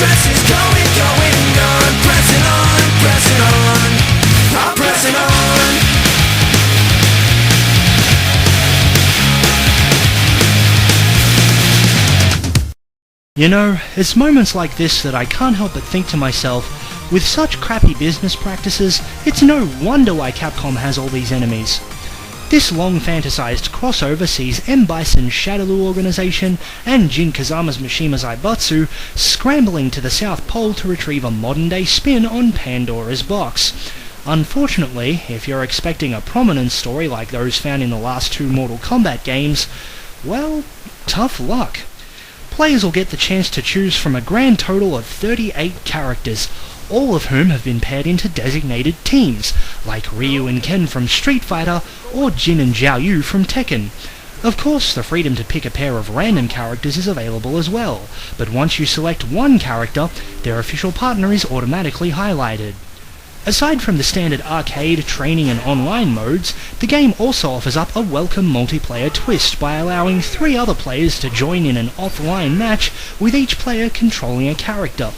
stress is going on. Pressing on, I'm pressing on. You know, it's moments like this that I can't help but think to myself, with such crappy business practices, it's no wonder why Capcom has all these enemies. This long-fantasized crossover sees M. Bison's Shadaloo organization and Jin Kazama's Mishima Zaibatsu scrambling to the South Pole to retrieve a modern-day spin on Pandora's box. Unfortunately, if you're expecting a prominent story like those found in the last two Mortal Kombat games, well, tough luck. Players will get the chance to choose from a grand total of 38 characters, all of whom have been paired into designated teams, like Ryu and Ken from Street Fighter or Jin and Zhao Yu from Tekken. Of course, the freedom to pick a pair of random characters is available as well, but once you select one character, their official partner is automatically highlighted. Aside from the standard arcade, training and online modes, the game also offers up a welcome multiplayer twist by allowing 3 other players to join in an offline match with each player controlling a character.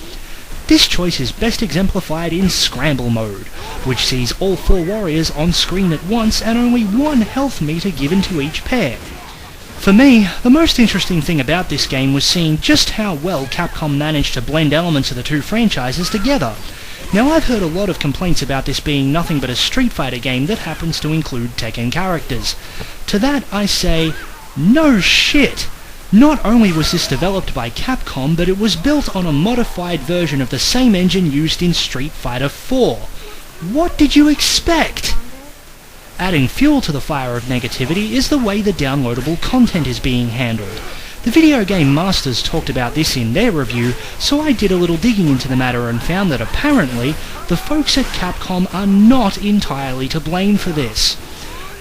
This choice is best exemplified in Scramble mode, which sees all 4 warriors on screen at once and only 1 health meter given to each pair. For me, the most interesting thing about this game was seeing just how well Capcom managed to blend elements of the 2 franchises together. Now, I've heard a lot of complaints about this being nothing but a Street Fighter game that happens to include Tekken characters. To that I say, no shit! Not only was this developed by Capcom, but it was built on a modified version of the same engine used in Street Fighter 4. What did you expect? Adding fuel to the fire of negativity is the way the downloadable content is being handled. The Video Game Masters talked about this in their review, so I did a little digging into the matter and found that apparently the folks at Capcom are not entirely to blame for this.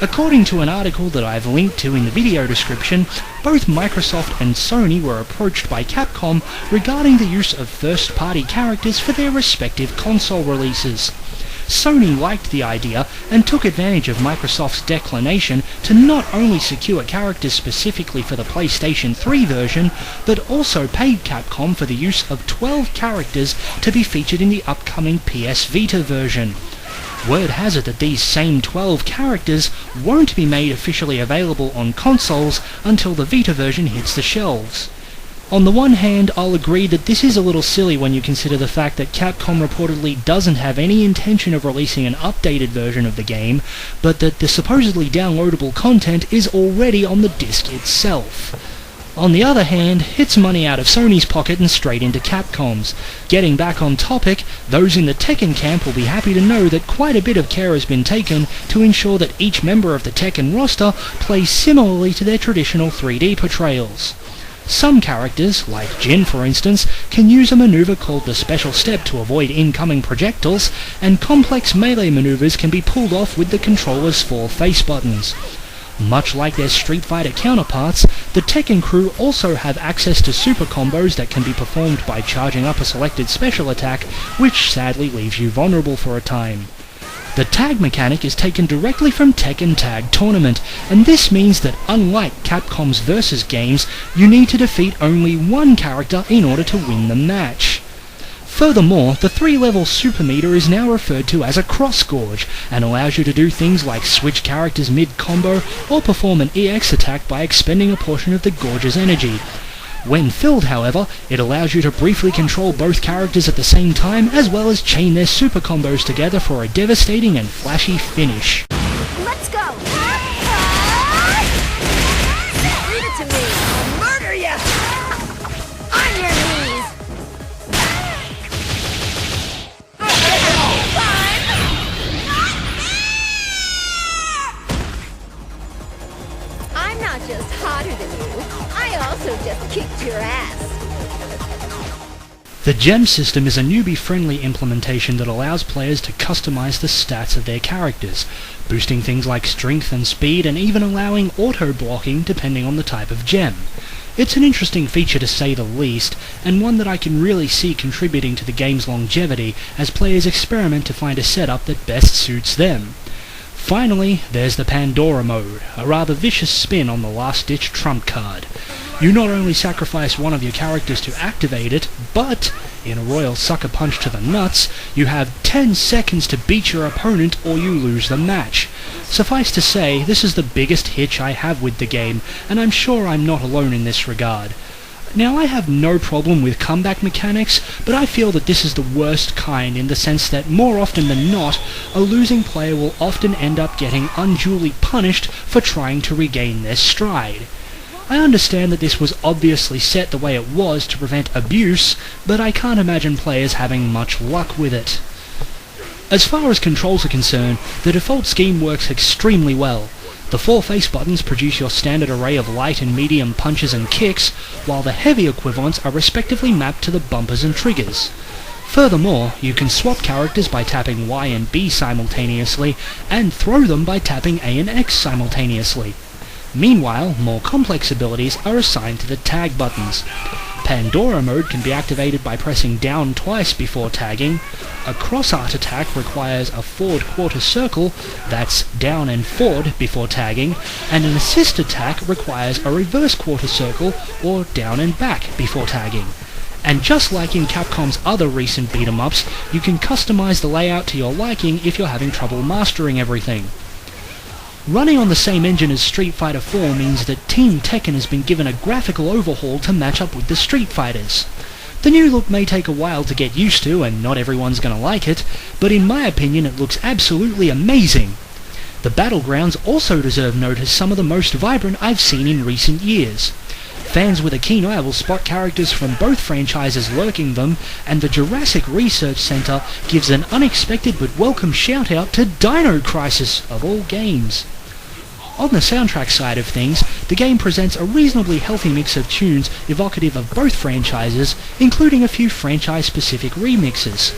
According to an article that I've linked to in the video description, both Microsoft and Sony were approached by Capcom regarding the use of first-party characters for their respective console releases. Sony liked the idea and took advantage of Microsoft's declination to not only secure characters specifically for the PlayStation 3 version, but also paid Capcom for the use of 12 characters to be featured in the upcoming PS Vita version. Word has it that these same 12 characters won't be made officially available on consoles until the Vita version hits the shelves. On the one hand, I'll agree that this is a little silly when you consider the fact that Capcom reportedly doesn't have any intention of releasing an updated version of the game, but that the supposedly downloadable content is already on the disc itself. On the other hand, it's money out of Sony's pocket and straight into Capcom's. Getting back on topic, those in the Tekken camp will be happy to know that quite a bit of care has been taken to ensure that each member of the Tekken roster plays similarly to their traditional 3D portrayals. Some characters, like Jin for instance, can use a maneuver called the Special Step to avoid incoming projectiles, and complex melee maneuvers can be pulled off with the controller's 4 face buttons. Much like their Street Fighter counterparts, the Tekken crew also have access to super combos that can be performed by charging up a selected special attack, which sadly leaves you vulnerable for a time. The tag mechanic is taken directly from Tekken Tag Tournament, and this means that unlike Capcom's Versus games, you need to defeat only one character in order to win the match. Furthermore, the 3-level super meter is now referred to as a cross gorge, and allows you to do things like switch characters mid-combo, or perform an EX attack by expending a portion of the gorge's energy. When filled, however, it allows you to briefly control both characters at the same time, as well as chain their super combos together for a devastating and flashy finish. Let's go! Leave it to me! I'll murder you! On your knees! I'm not just hotter than you, I also just kicked your ass. The gem system is a newbie-friendly implementation that allows players to customize the stats of their characters, boosting things like strength and speed, and even allowing auto-blocking depending on the type of gem. It's an interesting feature to say the least, and one that I can really see contributing to the game's longevity as players experiment to find a setup that best suits them. Finally, there's the Pandora mode, a rather vicious spin on the last-ditch trump card. You not only sacrifice one of your characters to activate it, but, in a royal sucker punch to the nuts, you have 10 seconds to beat your opponent or you lose the match. Suffice to say, this is the biggest hitch I have with the game, and I'm sure I'm not alone in this regard. Now, I have no problem with comeback mechanics, but I feel that this is the worst kind in the sense that more often than not, a losing player will often end up getting unduly punished for trying to regain their stride. I understand that this was obviously set the way it was to prevent abuse, but I can't imagine players having much luck with it. As far as controls are concerned, the default scheme works extremely well. The 4 face buttons produce your standard array of light and medium punches and kicks, while the heavy equivalents are respectively mapped to the bumpers and triggers. Furthermore, you can swap characters by tapping Y and B simultaneously, and throw them by tapping A and X simultaneously. Meanwhile, more complex abilities are assigned to the tag buttons. Pandora mode can be activated by pressing down twice before tagging. A cross-art attack requires a forward quarter circle, that's down and forward before tagging, and an assist attack requires a reverse quarter circle or down and back before tagging. And just like in Capcom's other recent beat-em-ups, you can customize the layout to your liking if you're having trouble mastering everything. Running on the same engine as Street Fighter 4 means that Team Tekken has been given a graphical overhaul to match up with the Street Fighters. The new look may take a while to get used to, and not everyone's gonna like it, but in my opinion it looks absolutely amazing. The battlegrounds also deserve note as some of the most vibrant I've seen in recent years. Fans with a keen eye will spot characters from both franchises lurking them, and the Jurassic Research Center gives an unexpected but welcome shout out to Dino Crisis, of all games. On the soundtrack side of things, the game presents a reasonably healthy mix of tunes evocative of both franchises, including a few franchise-specific remixes.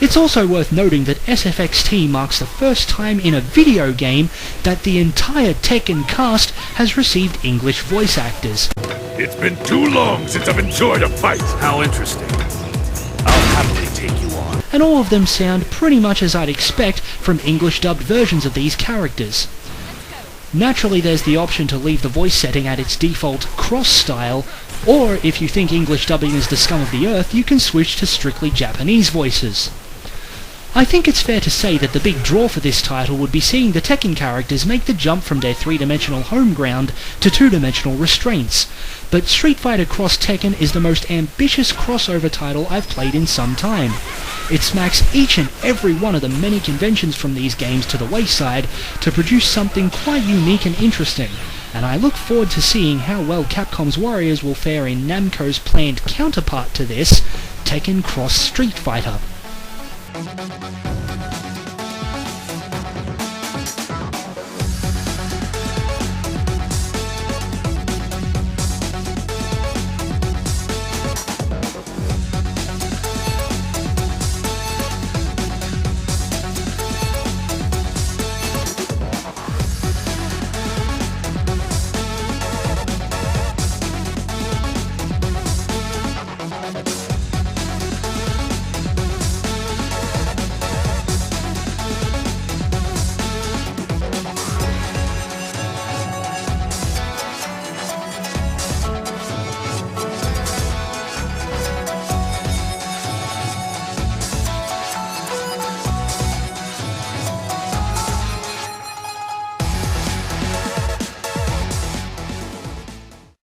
It's also worth noting that SFXT marks the first time in a video game that the entire Tekken cast has received English voice actors. It's been too long since I've enjoyed a fight. How interesting. I'll happily take you on. And all of them sound pretty much as I'd expect from English-dubbed versions of these characters. Naturally, there's the option to leave the voice setting at its default cross style, or if you think English dubbing is the scum of the earth, you can switch to strictly Japanese voices. I think it's fair to say that the big draw for this title would be seeing the Tekken characters make the jump from their 3-dimensional home ground to 2-dimensional restraints, but Street Fighter Cross Tekken is the most ambitious crossover title I've played in some time. It smacks each and every one of the many conventions from these games to the wayside to produce something quite unique and interesting, and I look forward to seeing how well Capcom's Warriors will fare in Namco's planned counterpart to this, Tekken Cross Street Fighter.